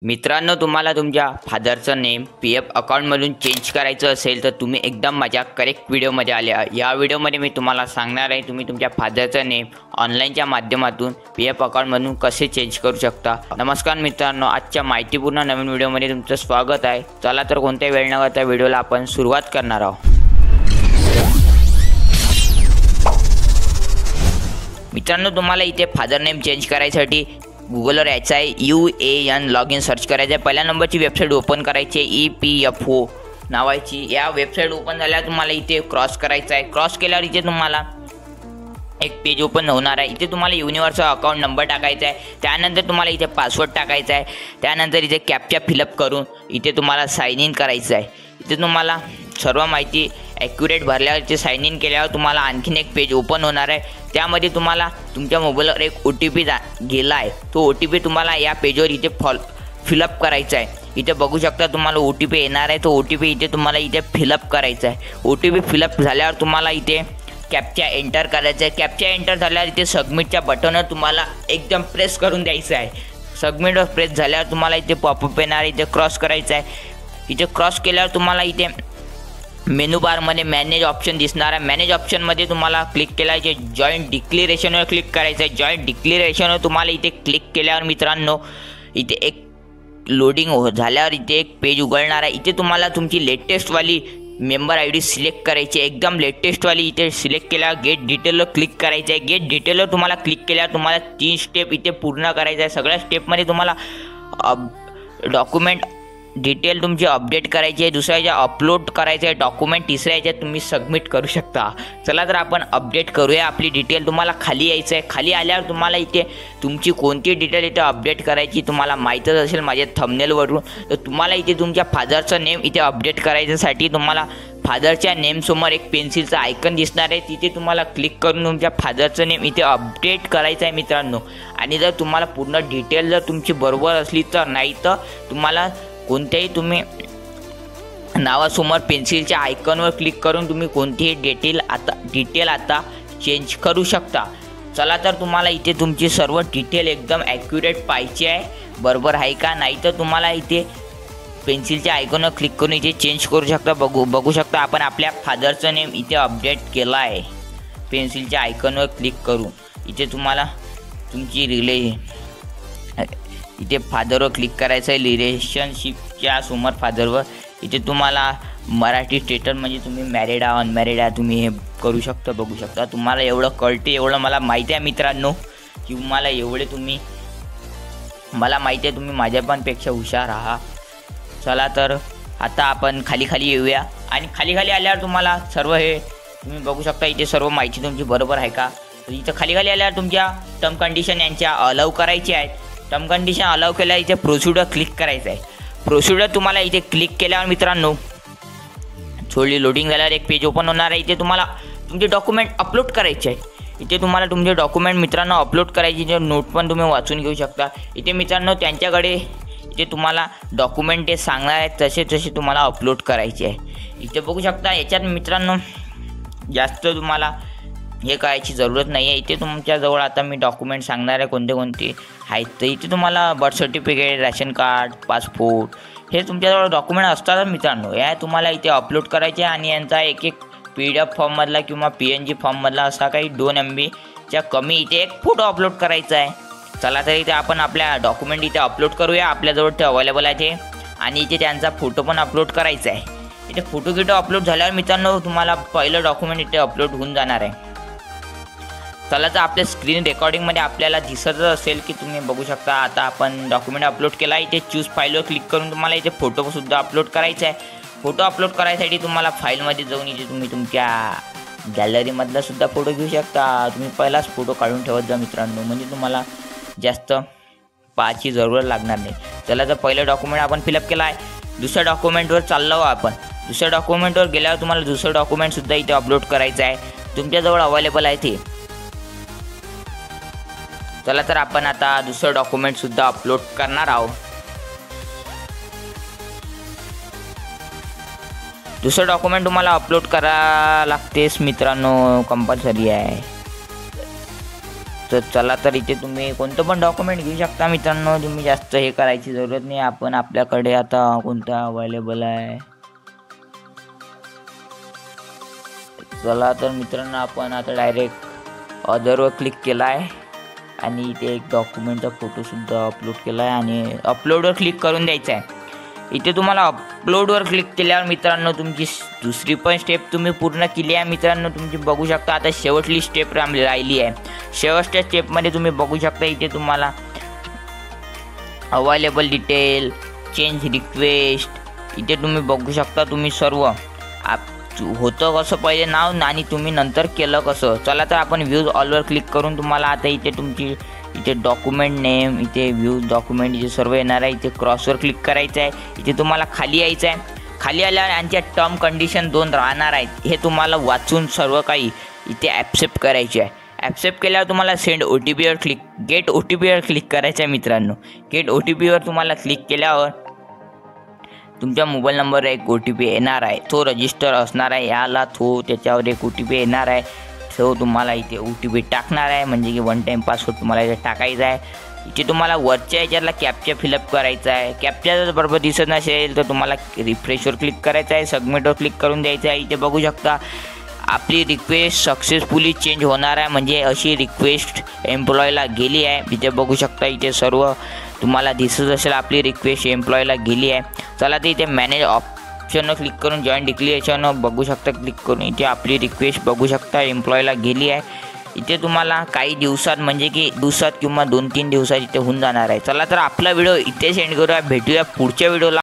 मित्रांनो, तुम्हाला तुमच्या फादरचं नेम पी-एफ अकाउंटमधून चेंज करायचं असेल तर तुम्ही एकदम माझ्या करेक्ट व्हिडिओमध्ये आले. या व्हिडिओमध्ये मी तुम्हाला सांगणार आहे तुम्ही तुमच्या फादरचं नेम ऑनलाईनच्या माध्यमातून पी-एफ अकाउंटमधून कसे चेंज करू शकता. नमस्कार मित्रांनो, आजच्या माहितीपूर्ण नवीन व्हिडिओमध्ये तुमचं स्वागत आहे. चला तर कोणत्याही वेळ न करता व्हिडिओला आपण सुरुवात करणार आहोत. मित्रांनो, तुम्हाला इथे फादर नेम चेंज करायसाठी गुगलवर यायचं आहे. UAN लॉग इन सर्च करायचं आहे. पहिल्या नंबरची वेबसाईट ओपन करायची आहे, EPFO नावाची. या वेबसाईट ओपन झाल्यावर तुम्हाला इथे क्रॉस करायचं आहे. क्रॉस केल्यावर इथे तुम्हाला एक पेज ओपन होणार आहे. इथे तुम्हाला युनिव्हर्सल अकाउंट नंबर टाकायचा आहे. त्यानंतर तुम्हाला इथे पासवर्ड टाकायचा आहे. त्यानंतर इथे कॅप्चा फिलअप करून इथे तुम्हाला साइन इन करायचं आहे. इथे तुम्हाला सर्व माहिती ॲक्युरेट भरल्यावर इथे साइन इन केल्यावर तुम्हाला आणखीन एक पेज ओपन होणार आहे. त्यामध्ये तुम्हाला तुमच्या मोबाईलवर एक OTP गेला आहे. तो OTP तुम्हाला या पेजवर इथे फिलअप करायचा आहे. इथे बघू शकता तुम्हाला OTP येणार आहे. तो OTP इथे तुम्हाला इथे फिलअप करायचा आहे. OTP फिलअप झाल्यावर तुम्हाला इथे कॅप्चा एंटर करायचा आहे. कॅप्चा एंटर झाल्यावर इथे सबमिटच्या बटनवर तुम्हाला एकदम प्रेस करून द्यायचं आहे. सबमिटवर प्रेस झाल्यावर तुम्हाला इथे पॉपअप येणार आहे. इथे क्रॉस करायचं आहे. इथे क्रॉस केल्यावर तुम्हाला इथे मेनू बारमध्ये मॅनेज ऑप्शन दिसणार आहे. मॅनेज ऑप्शनमध्ये तुम्हाला क्लिक केला आहे. जॉईंट डिक्लेरेशनवर क्लिक करायचं आहे. जॉईंट डिक्लेरेशनवर तुम्हाला इथे क्लिक केल्यावर मित्रांनो इथे एक लोडिंग झाल्यावर इथे एक पेज उघडणार आहे. इथे तुम्हाला तुमची लेटेस्टवाली मेंबर ID सिलेक्ट करायची आहे. एकदम लेटेस्टवाली इथे सिलेक्ट केल्यावर गेट डिटेलवर क्लिक करायचं आहे. गेट डिटेलवर तुम्हाला क्लिक केल्यावर तुम्हाला 3 स्टेप इथे पूर्ण करायचं आहे. सगळ्या स्टेपमध्ये तुम्हाला डॉक्युमेंट डिटेल तुमची अपडेट करायची आहे. दुसऱ्या याच्या अपलोड करायचं आहे डॉक्युमेंट. तिसऱ्या याच्यात तुम्ही सबमिट करू शकता. चला तर आपण अपडेट करूया आपली डिटेल. तुम्हाला खाली यायचं आहे. खाली आल्यावर तुम्हाला इथे तुमची कोणती डिटेल इथे अपडेट करायची तुम्हाला माहीतच असेल माझ्या थंबनेलवरून. तर तुम्हाला इथे तुमच्या फादरचं नेम इथे अपडेट करायच्यासाठी तुम्हाला फादरच्या नेमसमोर एक पेन्सिलचं आयकन दिसणार आहे. तिथे तुम्हाला क्लिक करून तुमच्या फादरचं नेम इथे अपडेट करायचं आहे मित्रांनो. आणि जर तुम्हाला पूर्ण डिटेल जर तुमची बरोबर असली तर, नाही तर तुम्हाला कोणत्याही तुम्ही नावासमोर पेन्सिलच्या आयकॉनवर क्लिक करून तुम्ही कोणतीही डिटेल आता चेंज करू शकता. चला तर तुम्हाला इथे तुमची सर्व डिटेल एकदम ॲक्युरेट पाहिजे आहे, बरोबर आहे का. नाही तर तुम्हाला इथे पेन्सिलच्या आयकॉनवर क्लिक करून इथे चेंज करू शकता. बघू शकता आपण आपल्या फादरचं नेम इथे अपडेट केला आहे. पेन्सिलच्या आयकॉनवर क्लिक करून इथे तुम्हाला तुमची इथे फादरवर क्लिक करायचं आहे. रिलेशनशिपच्या समोर फादरवर इथे तुम्हाला मराठी स्टेटस म्हणजे तुम्ही मॅरिड आहे अनमॅरिड आहे तुम्ही हे करू शकता. बघू शकता तुम्हाला एवढं कळते, एवढं मला माहिती आहे मित्रांनो की मला माहिती आहे तुम्ही माझ्यापेक्षा हुशार आहात. चला तर आता आपण खाली येऊया. आणि खाली आल्यावर तुम्हाला सर्व हे तुम्ही बघू शकता. इथे सर्व माहिती तुमची बरोबर आहे का. इथं खाली आल्यावर तुमच्या टर्म कंडिशन यांच्या अलाउ करायचे आहेत. टर्म कंडिशन अलाउ केल्यावर इथे प्रोसिडर क्लिक करायचं आहे. प्रोसिडर तुम्हाला इथे क्लिक केल्यावर मित्रांनो थोडी लोडिंग झाल्यावर एक पेज ओपन होणार आहे. इथे तुम्हाला तुमचे डॉक्युमेंट अपलोड करायचे आहे. इथे तुम्हाला तुमचे डॉक्युमेंट मित्रांनो अपलोड करायचे. जे नोट पण तुम्ही वाचून घेऊ शकता. इथे मित्रांनो त्यांच्याकडे इथे तुम्हाला डॉक्युमेंट ते सांगणार आहेत तसे तुम्हाला अपलोड करायचे आहे. इथे बघू शकता. याच्यात मित्रांनो जास्त तुम्हाला हे करायची जरूरत नाही आहे. इथे तुमच्याजवळ आता मी डॉक्युमेंट सांगणार आहे कोणते आहेत. तर इथे तुम्हाला birth certificate, ration card, passport हे तुमच्याजवळ डॉक्युमेंट असतात मित्रांनो. या तुम्हाला इथे अपलोड करायचे. आणि यांचा एक PDF फॉर्ममधला किंवा PNG फॉर्ममधला असा काही 2 MBच्या कमी इथे एक फोटो अपलोड करायचा आहे. चला तर इथे आपण आपल्या डॉक्युमेंट इथे अपलोड करूया. आपल्याजवळ ते अवेलेबल आहे ते. आणि इथे त्यांचा फोटो पण अपलोड करायचा आहे. इथे फोटो अपलोड झाल्यावर मित्रांनो तुम्हाला पहिलं डॉक्युमेंट इथे अपलोड होऊन जाणार आहे. चला तर आपल्या स्क्रीन रेकॉर्डिंगमध्ये आपल्याला दिसतच असेल की तुम्ही बघू शकता. आता आपण डॉक्युमेंट अपलोड केला. इथे चूज फाईलवर क्लिक करून तुम्हाला इथे फोटोसुद्धा अपलोड करायचा आहे. फोटो अपलोड करायसाठी तुम्हाला फाईलमध्ये जाऊन इथे तुम्ही तुमच्या गॅलरीमधला सुद्धा फोटो घेऊ शकता. तुम्ही पहिलाच फोटो काढून ठेवत जा मित्रांनो, म्हणजे तुम्हाला जास्त पाहायची जरूरत लागणार नाही. चला तर पहिलं डॉक्युमेंट आपण फिलअप केला आहे. दुसऱ्या डॉक्युमेंटवर चाललो आपण. दुसऱ्या डॉक्युमेंटवर गेल्यावर तुम्हाला दुसरं डॉक्युमेंटसुद्धा इथे अपलोड करायचं आहे. तुमच्याजवळ अवेलेबल आहे ते. चला तर आपण आता दुसरं डॉक्युमेंटसुद्धा अपलोड करणार आहोत. दुसरं डॉक्युमेंट तुम्हाला अपलोड करा लागतेच मित्रांनो, कंपल्सरी आहे. तर चला तर इथे तुम्ही कोणतं पण डॉक्युमेंट घेऊ शकता मित्रांनो, तुम्ही जास्त हे करायची जरूरत नाही. आपण आपल्याकडे आता कोणता अवेलेबल आहे, चला तर मित्रांनो आपण आता डायरेक्ट अदरवर क्लिक केला आहे आणि इथे एक डॉक्युमेंटचा फोटोसुद्धा अपलोड केला आहे आणि अपलोडवर क्लिक करून द्यायचं आहे. इथे तुम्हाला अपलोडवर क्लिक केल्यावर मित्रांनो तुमची दुसरी पण स्टेप तुम्ही पूर्ण केली आहे मित्रांनो. तुमची बघू शकता आता शेवटली स्टेप राहिली आहे. शेवटच्या स्टेपमध्ये तुम्ही बघू शकता इथे तुम्हाला अवेलेबल डिटेल, चेंज रिक्वेस्ट, इथे तुम्ही बघू शकता तुम्ही सर्व होतं कसं पहिले नाव आणि तुम्ही नंतर केलं कसं. चला तर आपण व्ह्यूज ऑलवर क्लिक करून तुम्हाला आता इथे तुमची इथे डॉक्युमेंट नेम, इथे व्ह्यूज डॉक्युमेंट इथे सर्व येणार आहे. इथे क्रॉसवर क्लिक करायचं आहे. इथे तुम्हाला खाली यायचं आहे. खाली आल्यावर यांच्या टर्म कंडिशन 2 राहणार आहेत. हे तुम्हाला वाचून सर्व काही इथे ॲक्सेप्ट करायचे आहे. ॲक्सेप्ट केल्यावर तुम्हाला सेंड OTPवर गेट OTPवर क्लिक करायचं आहे मित्रांनो. गेट OTPवर तुम्हाला क्लिक केल्यावर तुमच्या मोबाईल नंबरवर एक OTP येणार आहे. तो रजिस्टर असणार आहे. याला त्याच्यावर एक OTP येणार आहे. तो तुम्हाला इथे OTP टाकणार आहे, म्हणजे की 1 टाईम पासवर्ड तुम्हाला इथे टाकायचा आहे. इथे तुम्हाला वरच्या याच्यातला कॅप्चा फिलअप करायचा आहे. कॅप्चा जर बरोबर दिसत नसेल तर तुम्हाला रिफ्रेशवर क्लिक करायचं आहे, सबमिटवर क्लिक करून द्यायचं आहे. इथे बघू शकता आपली रिक्वेस्ट सक्सेसफुली चेंज होणार आहे, म्हणजे अशी रिक्वेस्ट एम्प्लॉयला गेली आहे. इथे बघू शकता इथे सर्व तुम्हाला दिसत असेल आपली रिक्वेस्ट एम्प्लॉयला गेली आहे. चला तर इथे मॅनेज ऑप्शनवर क्लिक करून जॉईन डिक्लेरेशनवर बघू शकता क्लिक करून इथे आपली रिक्वेस्ट बघू शकता एम्प्लॉयला गेली आहे. इथे तुम्हाला काही दिवसात म्हणजे की दिवसात किंवा 2-3 दिवसात इथे होऊन जाणार आहे. चला तर आपला व्हिडिओ इथे सेंड करूया. भेटूया पुढच्या व्हिडिओला.